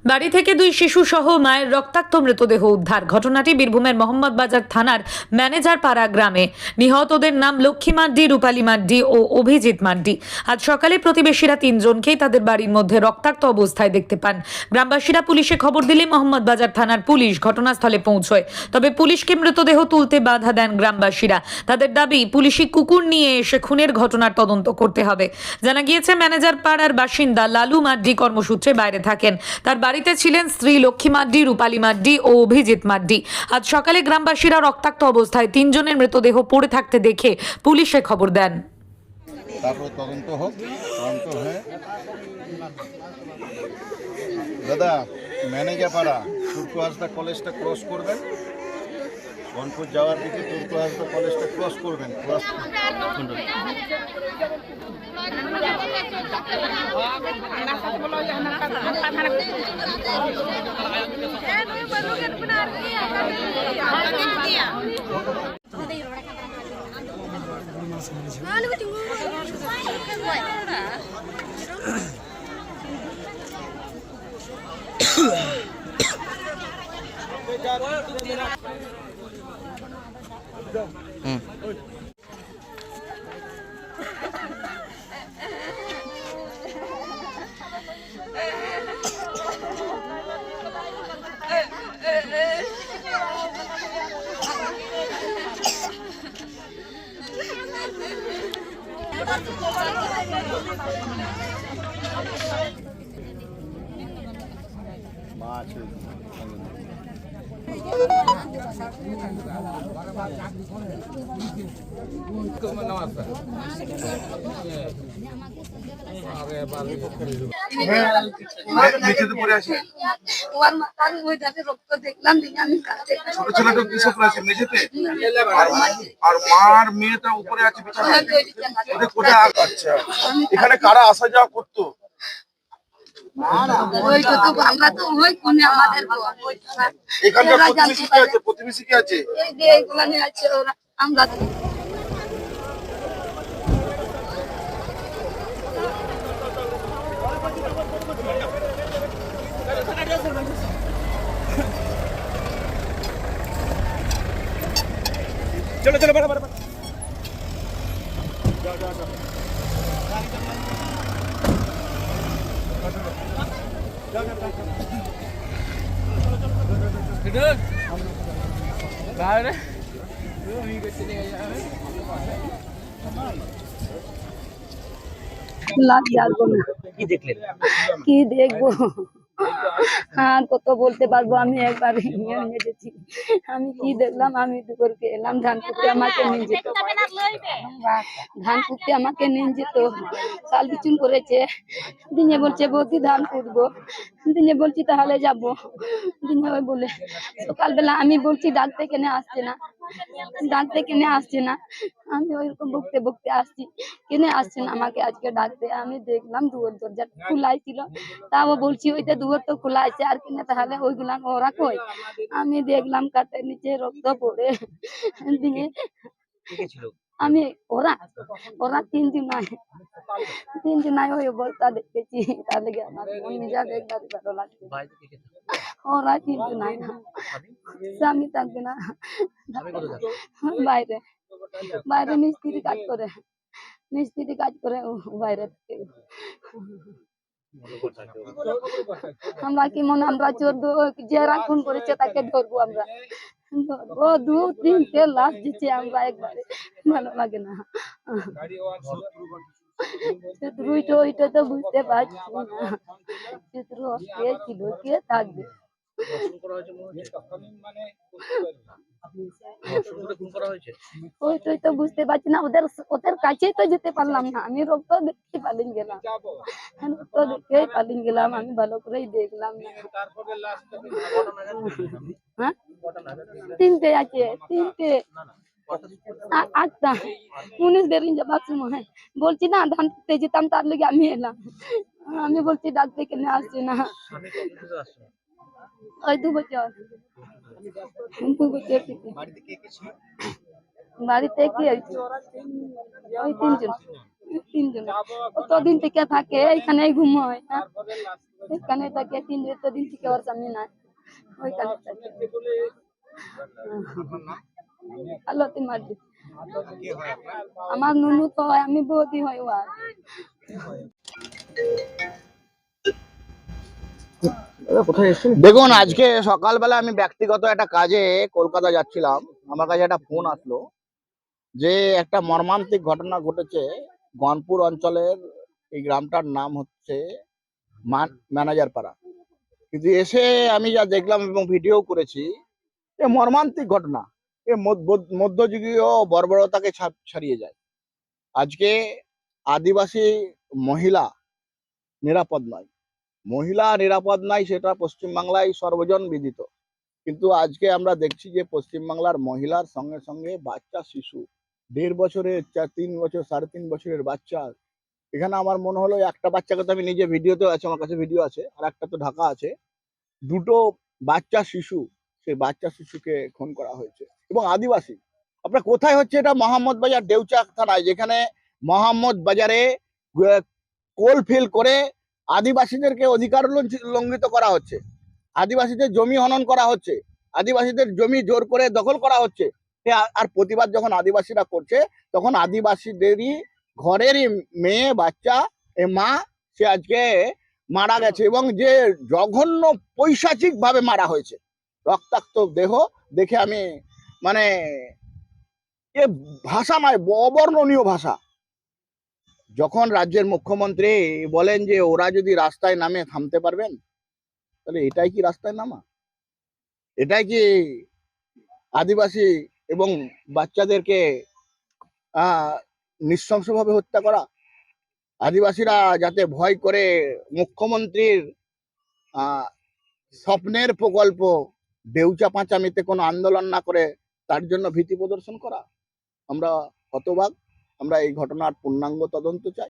বাড়ি থেকে দুই শিশু সহ মায়ের রক্তাক্ত মৃতদেহ উদ্ধার। ঘটনাটি বীরভূমের মোহাম্মদবাজার থানার ম্যানেজার পাড়া গ্রামে। নিহতদের নাম লক্ষ্মী মাড্ডি, রূপালী মাড্ডি ও অভিজিৎ মাড্ডি। আজ সকালে প্রতিবেশীরা তিনজনকেই তাদের বাড়ির মধ্যে রক্তাক্ত অবস্থায় দেখতে পান। গ্রামবাসীরা পুলিশে খবর দিলে মোহাম্মদবাজার থানার পুলিশ ঘটনাস্থলে পৌঁছয়। তবে পুলিশকে মৃতদেহ তুলতে বাধা দেন গ্রামবাসীরা। তাদের দাবি, পুলিশি কুকুর নিয়ে এসে খুনের ঘটনার তদন্ত করতে হবে। জানা গিয়েছে, ম্যানেজার পাড়ার বাসিন্দা লালু মাড্ডি কর্মসূত্রে বাইরে থাকেন। তার বাড়িতে ছিলেন স্ত্রী লক্ষ্মী মাড্ডি, রূপালী মাড্ডি ও অভিজিৎ মাড্ডি। আজ সকালে গ্রামবাসীরা রক্তাক্ত অবস্থায় তিনজনের মৃতদেহ পড়ে থাকতে দেখে পুলিশে খবর দেন। তারপর তদন্ত হোক, তদন্ত হয়ে দাদা ম্যানেজার পাড়া তুর্কু হাসদা কলেজটা ক্রস করবেন, বনপুর যাওয়ার দিকে তুর্কু হাসদা কলেজটা ক্রস করবেন। মা আছে আর মার মেয়েটা উপরে আছে বিছানায়। এখানে কারা আসা যাওয়া করতো? এখানকার প্রতিবেশী কি আছে? চলো চলো বড় বড় কি দেখবো? হ্যাঁ, কত বলতে পারবো? আমি একবার গেছি, আমি কি দেখলাম? আমি দুপুরকে এলাম, ধান কুটতে আমাকে নিয়ে যেত, ধান কুটতে আমাকে নিয়ে যেত। কাল বিচুন করেছে, দিনে বলছে বৌদি ধান কুটবো, দিনে বলছি তাহলে যাবো, দিনে ওই বলে সকালবেলা আমি বলছি ডাকতে কেনে আসছে না, ডাকতে কেনে আসছে না। আমি ওইরকম বকতে বকতে আসছি, কেনে আসছে না আমাকে আজকে ডাকতে। আমি দেখলাম দুয়ার দরজা খোলাই ছিল, তাও বলছি ওইটা দুয়ার তো খোলা আছে, আর কিনা তাহলে ওইগুলা ওরা কই? আমি দেখলাম কাঠের নিচে রক্ত পড়ে দিয়ে আমি ওরা ওরা তিনজন নাই ওই অবস্থা দেখেছি। তার লেগে আমার মন মেজাজ একবার ভালো লাগছে। ওরা তিনজন নাই, স্বামী থাকবে না, বাইরে বাইরে মিস্ত্রি কাজ করে, মিস্ত্রি কাজ করে বাইরে থাকে। আমরা কি মনে আমরা চোর যারা খুন করেছে তাকে ধরবো, আমরা ধরবো? 2-3টে লাশ দিচ্ছে আমরা একবারে, ভালো লাগে না। শত্রুটা ওইটা তো বুঝতে পারছি না, শত্রু কে ছিল, কে থাকবে? ওইটাই তো বুঝতে পারছি না, ওদের ওদের কাছেই তো যেতে পারলাম না। আমি রক্ত দেখতে পালিয়ে গেলাম, রক্ত দেখেই পালিয়ে গেলাম, আমি ভালো করেই দেখলাম না। হ্যাঁ, 3টে আছে, 3টে 8টা 19 দেরিন যাবার সময় বলছি না ধান কুটতে যেতাম, তার লেগে আমি এলাম। আমি বলছি ডাকতে কেনে আসছে না। ওই 2 বছর বাড়িতে কি আছে? ওই তিনজন কতদিন থেকে থাকে এখানে ঘুমোয়। এখানে থাকে 3 দিন থেকে ওর সামনে নাই ওইখানে থাকে আলোতে মারবে আমার নুনু তো হয় আমি বৌদি হয় ওর দেখুন, আজকে সকালবেলা আমি ব্যক্তিগত একটা কাজে কলকাতা যাচ্ছিলাম। আমার কাছে একটা ফোন আসলো যে একটা মর্মান্তিক ঘটনা ঘটেছে গনপুর অঞ্চলের। এই গ্রামটার নাম হচ্ছে ম্যানেজার পাড়া। কিন্তু এসে আমি যা দেখলাম এবং ভিডিও করেছি, এ মর্মান্তিক ঘটনা। এ মধ্যযুগীয় বর্বরতাকে ছাড়িয়ে যায়। আজকে আদিবাসী মহিলা নিরাপদ নয়, মহিলা নিরাপদ নাই, সেটা পশ্চিমবাংলায় সর্বজন বিদিত। কিন্তু আজকে আমরা দেখছি যে পশ্চিমবাংলার মহিলার সঙ্গে সঙ্গে বাচ্চা শিশু, 1.5 বছরের, 3 বছর, 3.5 বছরের বাচ্চা। এখানে আমার মনে হলো একটা বাচ্চাকে তো আমি নিজে ভিডিওতে আছে, আমার কাছে ভিডিও আছে, আর একটা তো ঢাকা আছে। দুটো বাচ্চা শিশু, সেই বাচ্চা শিশুকে খুন করা হয়েছে। এবং আদিবাসী, আপনার কোথায় হচ্ছে এটা? মোহাম্মদ বাজার দেউচা থানায়, যেখানে মোহাম্মদ বাজারে কোল ফিল করে আদিবাসীদেরকে অধিকার লঙ্ঘিত করা হচ্ছে, আদিবাসীদের জমি হনন করা হচ্ছে, আদিবাসীদের জমি জোর করে দখল করা হচ্ছে। আর প্রতিবাদ যখন আদিবাসীরা করছে, তখন আদিবাসীদেরই ঘরেরই মেয়ে বাচ্চা, এ মা, সে আজকে মারা গেছে। এবং যে জঘন্য পৈশাচিক ভাবে মারা হয়েছে, রক্তাক্ত দেহ দেখে আমি মানে এ ভাষা নয়, অবর্ণনীয় ভাষা। যখন রাজ্যের মুখ্যমন্ত্রী বলেন যে ওরা যদি রাস্তায় নামে থামতে পারবেন, তাহলে এটাই কি রাস্তায় নামা? এটাই কি আদিবাসী এবং বাচ্চাদেরকে নৃশংসভাবে হত্যা করা? আদিবাসীরা যাতে ভয় করে মুখ্যমন্ত্রীর স্বপ্নের প্রকল্প দেউচা পাঁচামিতে কোনো আন্দোলন না করে তার জন্য ভীতি প্রদর্শন করা, আমরা হতবাক। আমরা এই ঘটনার পূর্ণাঙ্গ তদন্ত চাই।